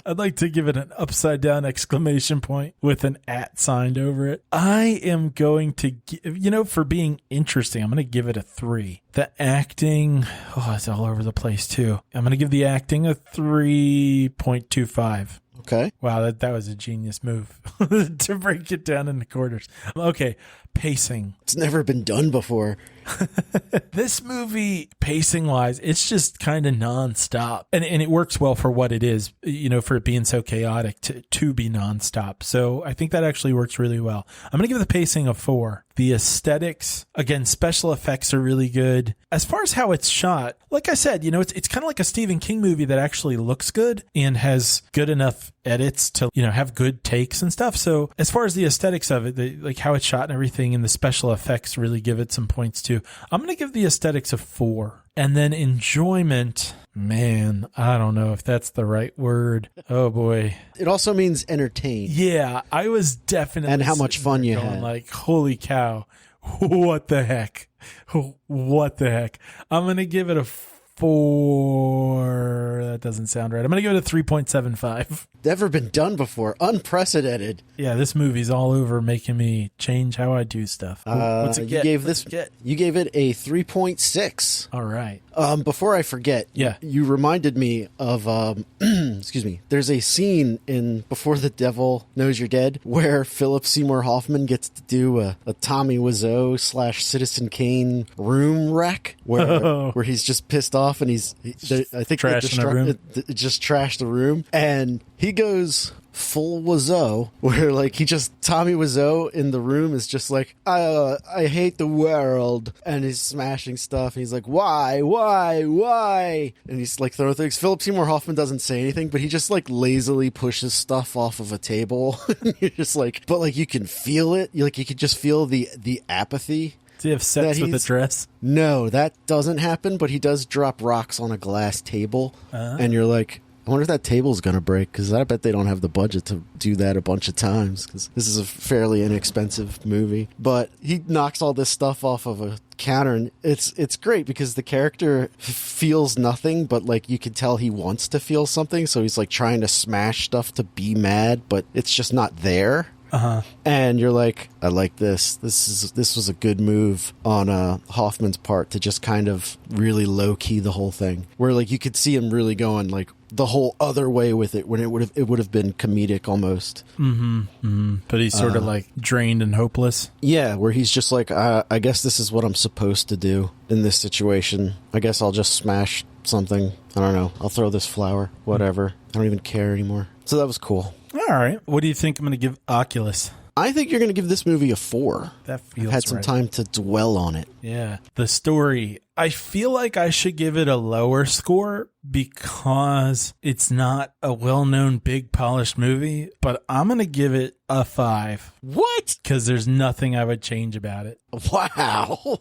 I'd like to give it an upside down exclamation point with an @ signed over it. I am going to give, for being interesting, I'm going to give it a 3. The acting, it's all over the place too. I'm going to give the acting a 3.25. Okay. Wow, that was a genius move to break it down into quarters. Okay, pacing. It's never been done before. This movie, pacing-wise, it's just kind of nonstop. And it works well for what it is, for it being so chaotic to be nonstop. So I think that actually works really well. I'm going to give the pacing a 4. The aesthetics, again, special effects are really good. As far as how it's shot, like I said, it's kind of like a Stephen King movie that actually looks good and has good enough edits to, have good takes and stuff. So as far as the aesthetics of it, like how it's shot and everything and the special effects really give it some points too. I'm going to give the aesthetics a 4. And then enjoyment, man, I don't know if that's the right word. Oh boy. It also means entertained. Yeah, I was definitely. And how much fun you had. Like, holy cow. What the heck? What the heck? I'm going to give it a 4. That doesn't sound right. I'm going to give it a 3.75. Never been done before. Unprecedented. Yeah, this movie's all over making me change how I do stuff. What's it get? You gave it a 3.6. All right. Before I forget, you reminded me of excuse me. There's a scene in Before the Devil Knows You're Dead where Philip Seymour Hoffman gets to do a Tommy Wiseau / Citizen Kane room wreck where he's just pissed off and I think it just trashed the room, and he goes full Wiseau, where like Tommy Wiseau in the room is just like, I hate the world, and he's smashing stuff, and he's like, why, and he's like throwing things. Philip Seymour Hoffman doesn't say anything, but he just like lazily pushes stuff off of a table. You're just like, but like you can feel it, you could just feel the apathy. Does he have sex with a dress? No, that doesn't happen, but he does drop rocks on a glass table, and you're like, I wonder if that table's going to break, because I bet they don't have the budget to do that a bunch of times, because this is a fairly inexpensive movie. But he knocks all this stuff off of a counter, and it's great because the character feels nothing, but like you can tell he wants to feel something, so he's like trying to smash stuff to be mad, but it's just not there. And you're like, I like this. This was a good move on Hoffman's part to just kind of really low key the whole thing, where like you could see him really going like the whole other way with it, when it would have been comedic almost. But he's sort of like drained and hopeless. Yeah, where he's just like, I guess this is what I'm supposed to do in this situation. I guess I'll just smash something. I don't know. I'll throw this flower. Whatever. I don't even care anymore. So that was cool. All right. What do you think I'm going to give Oculus? I think you're going to give this movie a 4. That feels I've had some time to dwell on it. Yeah. The story, I feel like I should give it a lower score because it's not a well-known, big, polished movie, but I'm going to give it a 5. What? Because there's nothing I would change about it. Wow.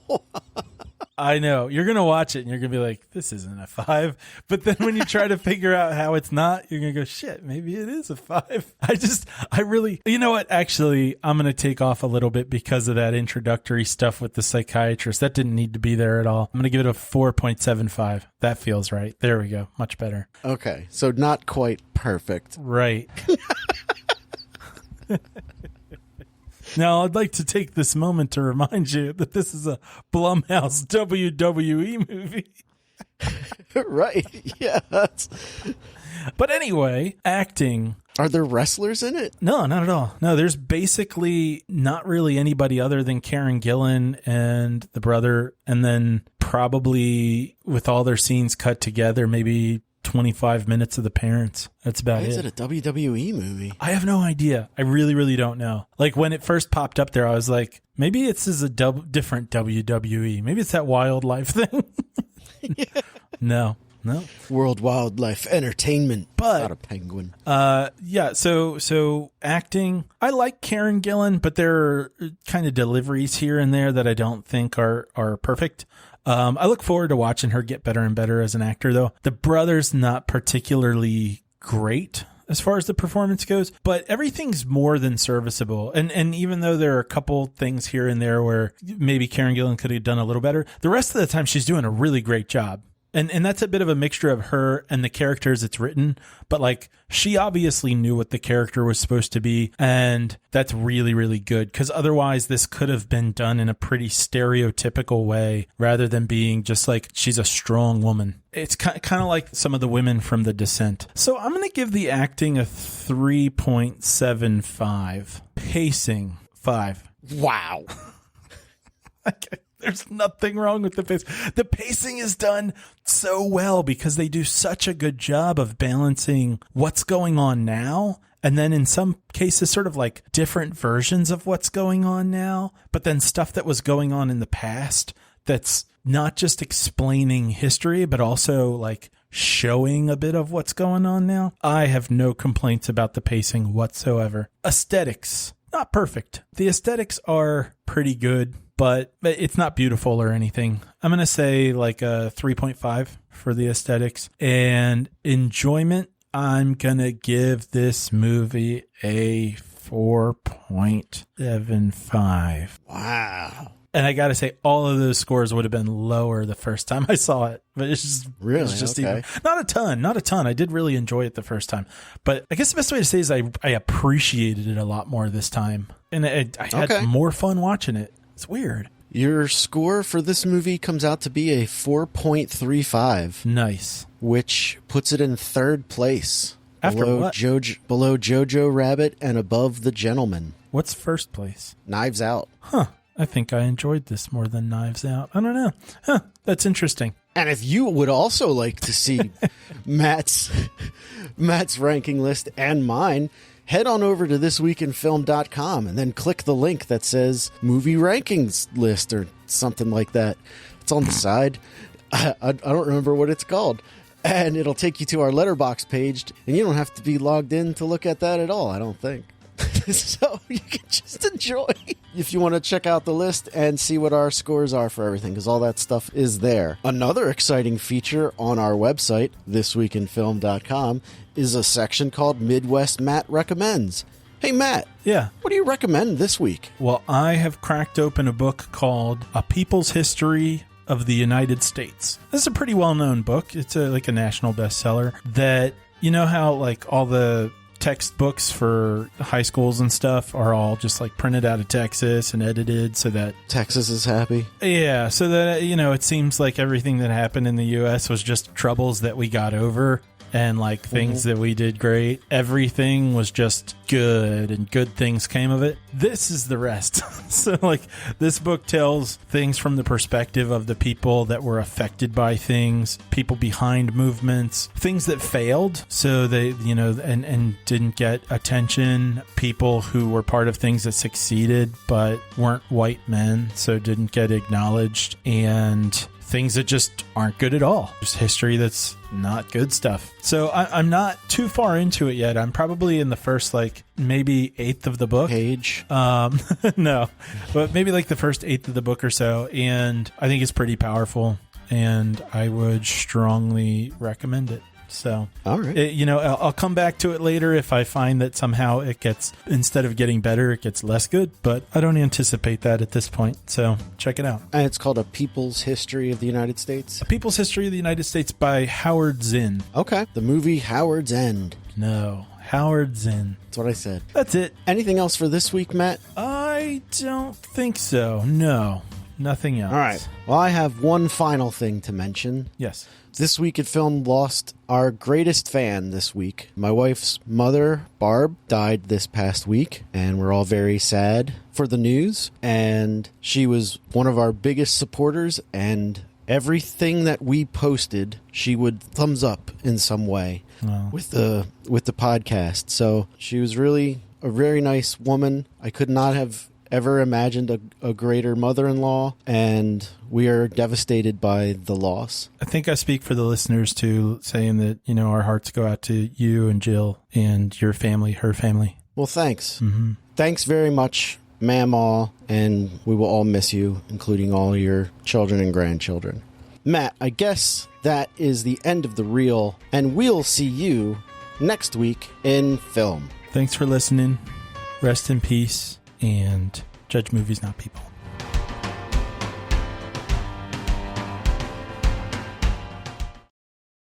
I know. You're going to watch it and you're going to be like, this isn't a 5. But then when you try to figure out how it's not, you're going to go, shit, maybe it is a 5. I really, you know what? Actually, I'm going to take off a little bit because of that introductory stuff with the psychiatrist. That didn't need to be there at all. I'm going to give it a 4.75. That feels right. There we go. Much better. Okay. So not quite perfect. Right. Now, I'd like to take this moment to remind you that this is a Blumhouse WWE movie. Right. Yeah. But anyway, acting. Are there wrestlers in it? No, not at all. No, there's basically not really anybody other than Karen Gillan and the brother, and then probably with all their scenes cut together, maybe 25 minutes of the parents. That's about it. Is it a WWE movie? I have no idea. I really, really don't know. Like when it first popped up there, I was like, maybe it's a different WWE. Maybe it's that wildlife thing. Yeah. No. World Wildlife Entertainment. But not a penguin. Yeah, so acting, I like Karen Gillan, but there are kind of deliveries here and there that I don't think are perfect. I look forward to watching her get better and better as an actor, though. The brother's not particularly great as far as the performance goes, but everything's more than serviceable. And even though there are a couple things here and there where maybe Karen Gillan could have done a little better, the rest of the time she's doing a really great job. And that's a bit of a mixture of her and the characters it's written. But like, she obviously knew what the character was supposed to be. And that's really, really good. Because otherwise, this could have been done in a pretty stereotypical way rather than being just like, she's a strong woman. It's kind of like some of the women from The Descent. So I'm going to give the acting a 3.75. Pacing, 5. Wow. Okay. There's nothing wrong with the pace. The pacing is done so well because they do such a good job of balancing what's going on now. And then in some cases, sort of like different versions of what's going on now, but then stuff that was going on in the past that's not just explaining history, but also like showing a bit of what's going on now. I have no complaints about the pacing whatsoever. Aesthetics, not perfect. The aesthetics are pretty good, but it's not beautiful or anything. I'm going to say like a 3.5 for the aesthetics. And enjoyment, I'm going to give this movie a 4.75. Wow. And I got to say, all of those scores would have been lower the first time I saw it. But it's just really it's just okay. Not a ton. I did really enjoy it the first time. But I guess the best way to say is I appreciated it a lot more this time. And I had more fun watching it. It's weird. Your score for this movie comes out to be a 4.35. Nice. Which puts it in third place. After below what? Below Jojo Rabbit and above The Gentleman. What's first place? Knives Out. Huh. I think I enjoyed this more than Knives Out. I don't know. Huh. That's interesting. And if you would also like to see Matt's ranking list and mine, head on over to thisweekinfilm.com and then click the link that says movie rankings list or something like that. It's on the side. I don't remember what it's called. And it'll take you to our letterbox page, and you don't have to be logged in to look at that at all, I don't think. So you can just enjoy if you want to check out the list and see what our scores are for everything, because all that stuff is there. Another exciting feature on our website, thisweekinfilm.com, is a section called Midwest Matt Recommends. Hey, Matt. Yeah. What do you recommend this week? Well, I have cracked open a book called A People's History of the United States. This is a pretty well-known book. It's like a national bestseller that, you know how like all the textbooks for high schools and stuff are all just like printed out of Texas and edited so that Texas is happy. Yeah, so that, you know, it seems like everything that happened in the U.S. was just troubles that we got over and like things that we did great. Everything was just good and good things came of it. This is the rest. So like this book tells things from the perspective of the people that were affected by things, people behind movements, things that failed. So they, you know, and didn't get attention, people who were part of things that succeeded but weren't white men, so didn't get acknowledged, and things that just aren't good at all. Just history that's not good stuff. So I'm not too far into it yet. I'm probably in the first, like, maybe eighth of the book. Page. No, but maybe like the first eighth of the book or so. And I think it's pretty powerful. And I would strongly recommend it. So, all right. You know, I'll come back to it later if I find that somehow it gets, instead of getting better, it gets less good. But I don't anticipate that at this point. So check it out. And it's called A People's History of the United States? A People's History of the United States by Howard Zinn. Okay. The movie Howard's End. No, Howard Zinn. That's what I said. That's it. Anything else for this week, Matt? I don't think so. No. Nothing else. All right. Well, I have one final thing to mention. Yes. This Week at Film lost our greatest fan this week. My wife's mother, Barb, died this past week, and we're all very sad for the news. And she was one of our biggest supporters, and everything that we posted, she would thumbs up in some way with the podcast. So she was really a very nice woman. I could not have ever imagined a greater mother-in-law, and we are devastated by the loss. I think I speak for the listeners too, saying that, our hearts go out to you and Jill and your family, her family. Well, thanks. Mm-hmm. Thanks very much, Mamaw, and we will all miss you, including all your children and grandchildren. Matt, I guess that is the end of the reel, and we'll see you next week in film. Thanks for listening. Rest in peace, and judge movies, not people.